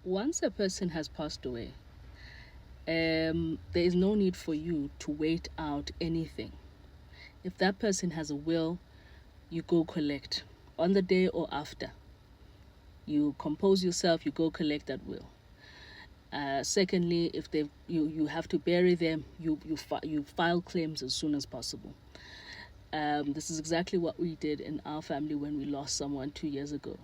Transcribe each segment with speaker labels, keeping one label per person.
Speaker 1: Once a person has passed away, there is no need for you to wait out anything. If that person has a will, you go collect on the day or after. You compose yourself, you go collect that will. Secondly, if you have to bury them, you file claims as soon as possible. This is exactly what we did in our family when we lost someone 2 years ago.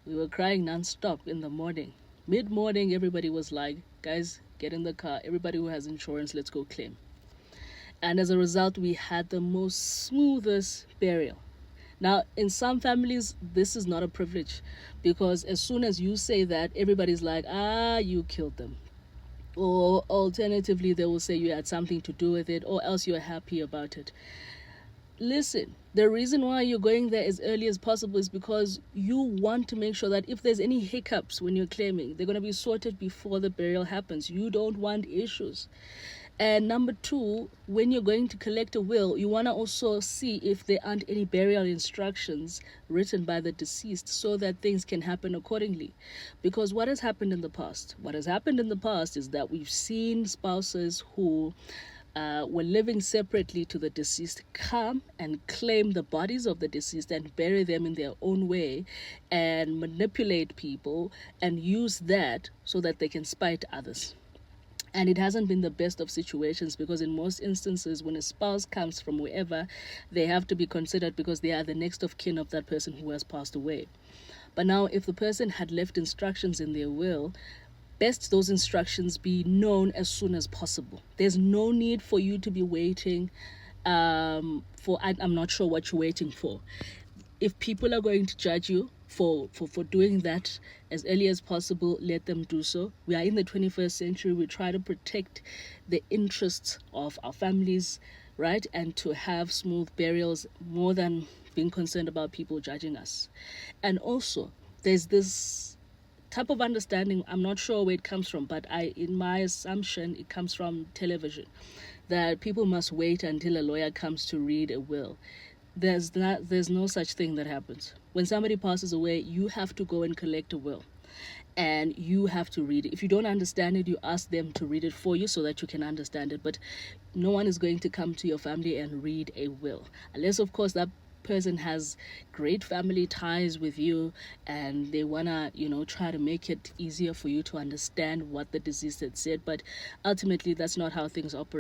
Speaker 1: We were crying nonstop in the morning. Mid morning, everybody was like, guys, get in the car. Everybody who has insurance, let's go claim. And as a result, we had the most smoothest burial. Now, in some families, this is not a privilege because as soon as you say that, everybody's like, you killed them. Or alternatively, they will say you had something to do with it, or else you're happy about it. Listen, the reason why you're going there as early as possible is because you want to make sure that if there's any hiccups when you're claiming, they're going to be sorted before the burial happens. You don't want issues. And number two, when you're going to collect a will, you want to also see if there aren't any burial instructions written by the deceased so that things can happen accordingly. Because what has happened in the past? What has happened in the past is that we've seen spouses who were living separately to the deceased come and claim the bodies of the deceased and bury them in their own way and manipulate people and use that so that they can spite others. And it hasn't been the best of situations because in most instances when a spouse comes from wherever, they have to be considered because they are the next of kin of that person who has passed away. But now if the person had left instructions in their will, best those instructions be known as soon as possible. There's no need for you to be waiting I'm not sure what you're waiting for. If people are going to judge you for doing that as early as possible, let them do so. We are in the 21st century. We try to protect the interests of our families, right? And to have smooth burials more than being concerned about people judging us. And also, there's this type of understanding, I'm not sure where it comes from, but in my assumption it comes from television, that people must wait until a lawyer comes to read a will. There's no such thing that happens. When somebody passes away, you have to go and collect a will and you have to read it. If you don't understand it, you ask them to read it for you so that you can understand it. But no one is going to come to your family and read a will, unless of course that person has great family ties with you and they wanna try to make it easier for you to understand what the deceased had said. But ultimately that's not how things operate.